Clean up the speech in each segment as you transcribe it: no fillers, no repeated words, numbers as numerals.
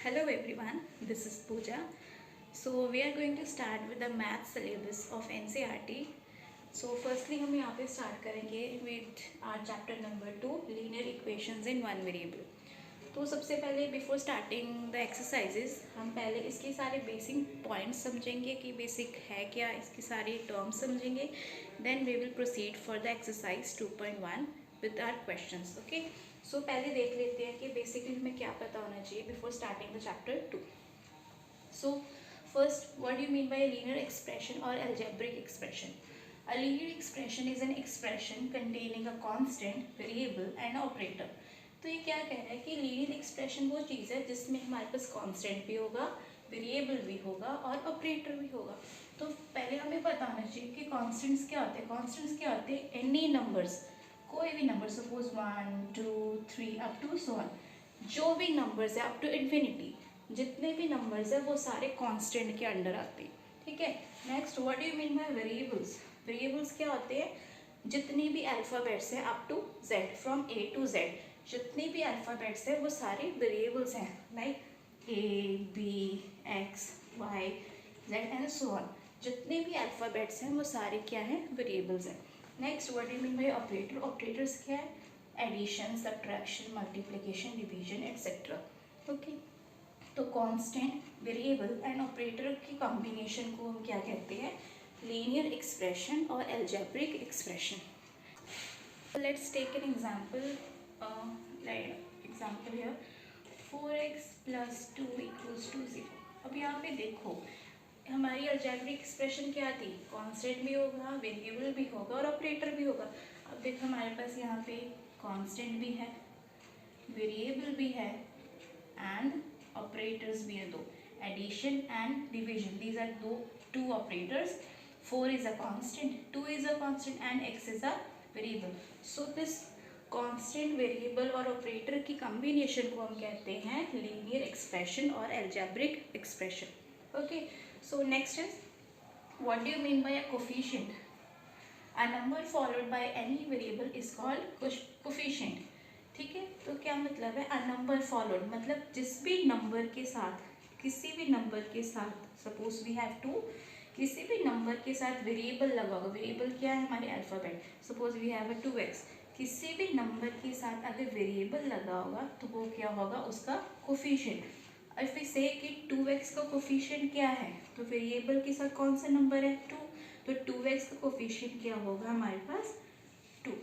Hello everyone, this is Pooja. So we are going to start with the math syllabus of NCERT. So firstly हम यहाँ पे start करेंगे with our chapter number 2 linear equations in one variable. तो सबसे पहले before starting the exercises हम पहले इसके सारे बेसिक पॉइंट्स समझेंगे कि बेसिक है क्या, इसकी सारी टर्म्स समझेंगे. Then we will proceed for the exercise 2.1 with our questions. Okay, so पहले देख लेते हैं कि बेसिकली हमें क्या पता होना चाहिए before starting the chapter 2. So first, what do you mean by linear expression और algebraic expression? A linear expression is an expression containing a constant, variable and operator. तो ये क्या कह रहा है कि लीनियर एक्सप्रेशन वो चीज़ है जिसमें हमारे पास कांस्टेंट भी होगा, वेरिएबल भी होगा और ऑपरेटर भी होगा. तो पहले हमें बताना चाहिए कि कांस्टेंट्स क्या होते हैं. कांस्टेंट्स क्या होते हैं? एनी नंबर्स, कोई भी number, suppose 1 2 3 up to so on, जो भी नंबर्स है अप टू इन्फिनिटी, जितने भी नंबर्स है वो सारे कांस्टेंट के अंडर आते हैं. ठीक है. Next, what do you mean by variables? Variables क्या होते हैं? जितनी भी अल्फ़ाबेट्स हैं up to Z, from A to Z, जितनी भी अल्फ़ाबेट्स हैं वो सारे वेरिएबल्स हैं, like A B X Y Z and so on. जितने भी अल्फ़ाबेट्स हैं वो सारे क्या हैं? वेरिएबल्स हैं. Next, what do mean by operator? Operators क्या है? Addition, subtraction, multiplication, division etcetera. Okay. तो कांस्टेंट, वेरिएबल एंड ऑपरेटर की कॉम्बिनेशन को हम क्या कहते हैं? लीनियर एक्सप्रेशन और algebraic expression. Let's take an example. Example here 4x + 2 = 0. अब यहाँ पे देखो हमारी अलजेब्रिक एक्सप्रेशन क्या थी? कांस्टेंट भी होगा, वेरिएबल भी होगा और ऑपरेटर भी होगा. अब देखो हमारे पास यहाँ पे कांस्टेंट भी है, वेरिएबल भी है एंड ऑपरेटर्स भी है. दो, addition and division, these are two operators. 4 is a constant, 2 is a constant and x is a variable. So this constant, variable और operator की combination को हम कहते हैं linear expression और algebraic expression. Okay, so next is, what do you mean by a coefficient? A number followed by any variable is called coefficient. ठीक है. तो क्या मतलब है? a number followed मतलब जिस भी नंबर के साथ, किसी भी नंबर के साथ, सपोज वी हैव 2, किसी भी नंबर के साथ वेरिएबल लगा होगा. वेरिएबल क्या है? हमारे alphabet. Suppose we have 2x. किसी भी नंबर के साथ अगर वेरिएबल लगा होगा तो वो क्या होगा? उसका कोफिशिएंट. इफ वी से कि 2x का कोफिशिएंट क्या है, तो वेरिएबल के साथ कौन सा नंबर है? 2. तो 2x का कोफिशिएंट क्या होगा हमारे पास? 2.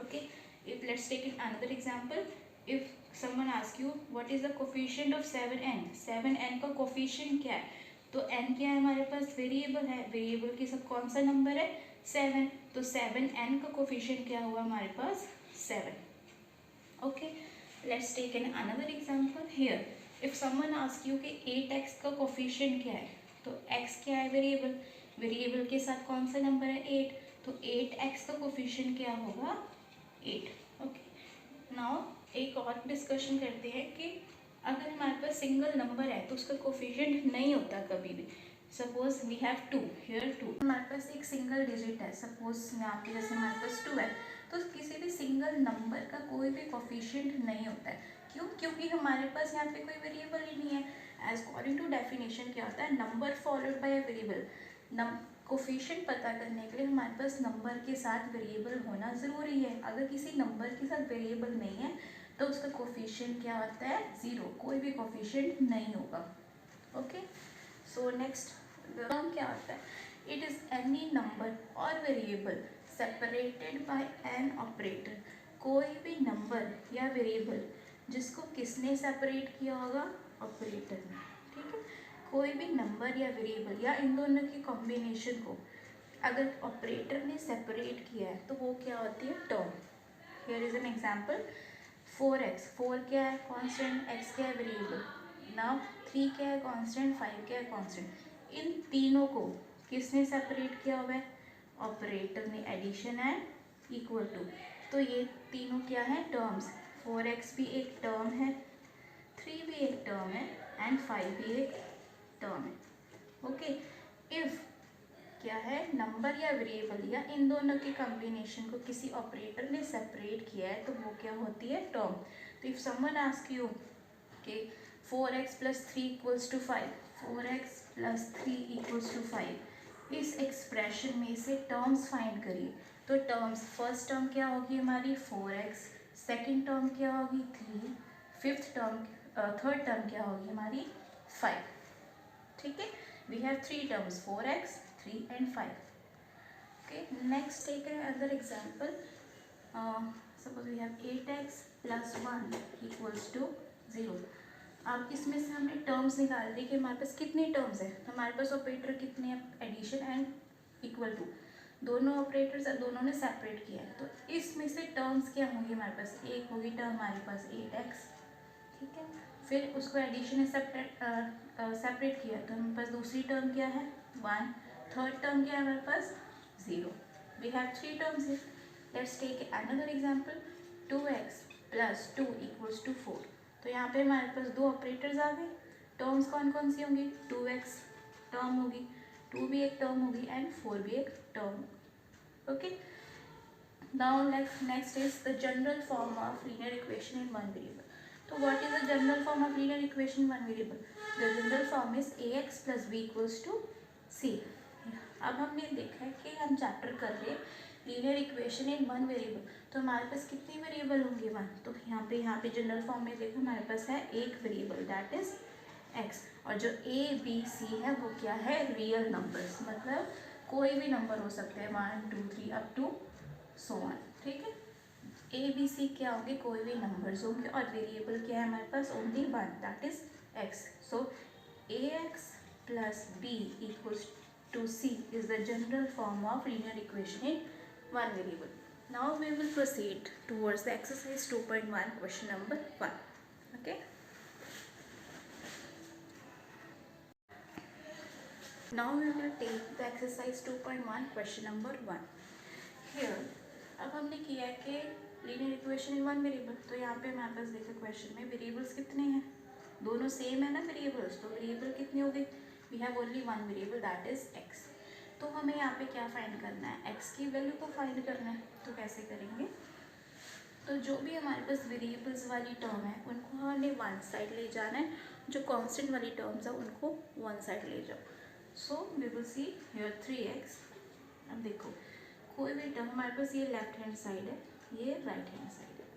Okay. If let's take another example. If someone ask you what is the coefficient of 7n, 7n का कोफिशिएंट क्या है? तो n क्या है हमारे पास? वेरिएबल है. वेरिएबल के साथ कौन सा नंबर है? 7. तो 7n का कोफिशिएंट क्या हुआ हमारे पास? 7. Okay. Let's take an another example here. If someone ask you कि 8x का कोफिशिएंट क्या है, तो x क्या है? वेरिएबल. वेरिएबल के साथ कौन सा नंबर है? 8. तो 8x का कोफिशिएंट क्या होगा? 8. ओके. नाउ एक और डिस्कशन करते हैं कि अगर हमारे पास सिंगल नंबर है तो उसका कोफिशिएंट नहीं होता कभी भी. सपोज वी हैव 2 हियर, 2 हमारे पास एक सिंगल डिजिट है. सपोज यहाँ पे जैसे हमारे पास 2 है, तो किसी भी सिंगल नंबर का कोई भी कोफिशिएंट नहीं होता है. क्यों? क्योंकि हमारे पास यहाँ पे कोई वेरिएबल ही नहीं है. एज अकॉर्डिंग टू डेफिनेशन क्या होता है? Number followed by a variable. Coefficient पता करने के लिए हमारे पास नंबर के साथ वेरिएबल होना ज़रूरी है. अगर किसी नंबर के साथ वेरिएबल नहीं है तो उसका कोफिशिएंट क्या होता है? 0. कोई भी कोफिशिएंट नहीं होगा. ओके. सो नेक्स्ट टर्म क्या होता है? इट इज़ एनी नंबर और variable separated by an operator. कोई भी नंबर या वेरिएबल जिसको किसने सेपरेट किया होगा? ऑपरेटर ने. ठीक है. कोई भी नंबर या वेरिएबल या इन दोनों की कॉम्बिनेशन को अगर ऑपरेटर ने सेपरेट किया है तो वो क्या होती है? Term. Here is an example. 4x, 4 क्या है? कांस्टेंट. x क्या है? वेरिएबल. नाउ 3 क्या है? कांस्टेंट. 5 क्या है? कांस्टेंट. इन तीनों को किसने सेपरेट किया हुआ है? ऑपरेटर ने. Addition and equal to. तो ये तीनों क्या है? टर्म्स. 4x भी एक टर्म है, 3 भी एक टर्म है एंड 5 भी एक टर्म है. ओके. इफ क्या है? नंबर या वेरिएबल या इन दोनों के कॉम्बिनेशन को किसी ऑपरेटर ने सेपरेट किया है तो वो क्या होती है? टर्म. तो इफ समवन आस्क यू कि 4x plus 3 equals to 5, 4x plus 3 equals to 5। इस एक्सप्रेशन में से टर्म्स फाइंड करिए। तो टर्म्स, फर्स्ट टर्म क्या होगी हमारी 4x, सेकेंड टर्म क्या होगी 3, फिफ्थ टर्म थर्ड टर्म क्या होगी हमारी 5। ठीक है, we have three terms 4x, 3 and 5। okay, next take another example. Suppose we have 8x plus 1 equals to 0। अब इसमें से हमने टर्म्स निकाल दी कि हमारे पास कितनी टर्म्स है। हमारे पास ऑपरेटर कितने हैं, एडिशन एंड इक्वल टू, दोनों ऑपरेटर्स दोनों ने सेपरेट किया है। तो इसमें से टर्म्स क्या होंगी हमारे पास, एक होगी टर्म हमारे पास 8x, ठीक है, फिर उसको एडिशन में सेपरेट किया तो हमारे पास दूसरी टर्म क्या है 1, थर्ड टर्म क्या है हमारे पास 0। We have three terms here. Let's take another example, 2x plus 2 equals to 4। तो यहाँ पे हमारे पास दो ऑपरेटर्स आ गए। टर्म्स कौन कौन सी होंगी, 2x टर्म होगी, 2 भी एक टर्म होगी एंड 4 भी एक टर्म। Okay, now next is the general form of linear equation in one variable. तो what is the general form of linear equation in one variable, the general form is ax plus b equals to c। अब हमने देखा है कि हम chapter कर रहे हैं linear equation in one variable, तो हमारे पास कितनी वेरिएबल होंगे 1। तो यहाँ पे जनरल फॉर्म में देखो हमारे पास है एक वेरिएबल दैट इज x, और जो a b c है वो क्या है, रियल नंबर्स, मतलब कोई भी नंबर हो सकते हैं 1 2 3 अप टू सो ऑन। ठीक है, ए बी सी क्या होंगे, कोई भी नंबर्स होंगे, और वेरिएबल क्या है हमारे पास only 1 that is x। So ax plus b equals to c is the general form of linear equation in one variable. Now we will proceed towards the exercise 2.1 question number 1. Okay, now we will take the exercise 2.1 question number 1. Here अब हमने किया है कि linear equation in one variable, तो यहाँ पे हमारे पास देखो क्वेश्चन में वेरिएबल्स कितने हैं, दोनों सेम है ना वेरिएबल्स, तो वेरिएबल कितनी हो गई, we have only one variable that is x। तो हमें यहाँ पे क्या फाइंड करना है, x की वैल्यू को फाइंड करना है। तो कैसे करेंगे, तो जो भी हमारे पास वेरिएबल्स वाली टर्म है उनको हमने वन साइड ले जाना है, जो कॉन्स्टेंट वाली टर्म्स है उनको वन साइड ले जाओ। So we will see here 3x। अब देखो कोई भी टर्म हमारे पास, ये लेफ्ट हैंड साइड है, ये राइट हैंड साइड है।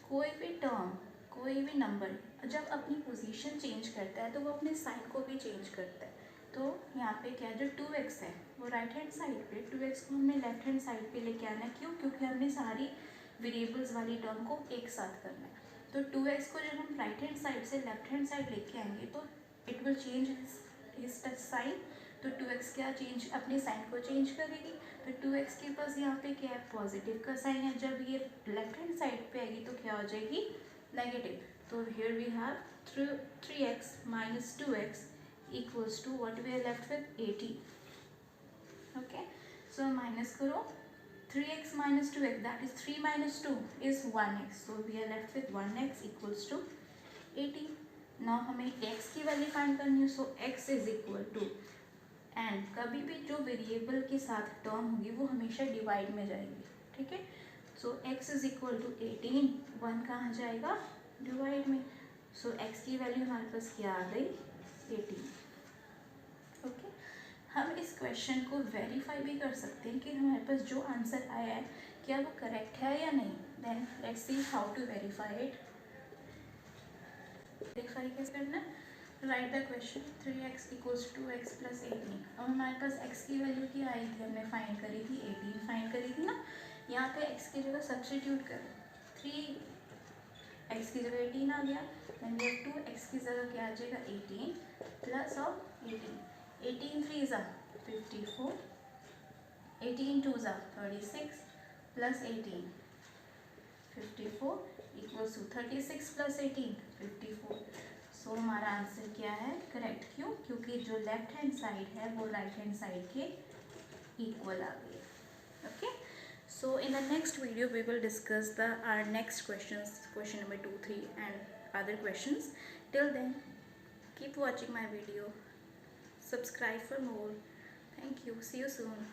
कोई भी टर्म, कोई भी नंबर जब अपनी पोजीशन चेंज करता है तो वो अपने साइन को भी चेंज करता है। तो यहाँ पे क्या, जो 2x है वो राइट हैंड साइड पे, 2x को हमने लेफ्ट हैंड साइड पे लेके आना है। क्यों, क्योंकि हमने सारी वेरिएबल्स वाली टर्म को एक साथ करना है। तो 2x को जब हम राइट हैंड साइड से लेफ्ट हैंड साइड लेके आएंगे तो it will change his sign. तो 2x क्या चेंज, अपने साइन को चेंज करेगी। तो 2x के पास यहाँ पे क्या है, पॉजिटिव का साइन है, जब ये लेफ्ट हैंड साइड पे आएगी तो क्या हो जाएगी, नेगेटिव। तो here we have 3x minus 2x equals to what we are left with 18। Okay, so minus करो 3x minus 2x that is 3 minus 2 is 1x, so we are left with 1x equals to 18। Now हमें x की value find करनी है, so x is equal to, and कभी भी जो variable के साथ टर्म होगी वो हमेशा डिवाइड में जाएगी। ठीक है, so x is equal to 18, 1 कहाँ जाएगा, डिवाइड में। सो x की वैल्यू हमारे पास क्या आ गई, 18। ओके, हम इस क्वेश्चन को वेरीफाई भी कर सकते हैं कि हमारे पास जो आंसर आया है क्या वो करेक्ट है या नहीं। Then let's see how to verify it. Verify कैसे करना है, write the question 3x equals 2x plus 18। और हमारे पास x की वैल्यू क्या आई थी, हमने फाइंड करी थी 18 फाइंड करी थी ना। यहाँ पे x की जगह सब्सटीट्यूट कर, 3x की जगह 18 आ गया, देन वी हैव 2x की जगह क्या आ जाएगा 18 प्लस ऑफ 18 3 ज़ा 54, 18 2 ज़ा 36 प्लस 18 54 इक्वल्स टू 36 प्लस 18 54। सो हमारा आंसर क्या है, करेक्ट। क्यों, क्योंकि जो लेफ्ट हैंड साइड है वो राइट हैंड साइड के इक्वल आ गई। Okay, so in the next video we will discuss the our next questions, question number 2 3 and other questions. Till then keep watching my video, subscribe for more. Thank you, see you soon.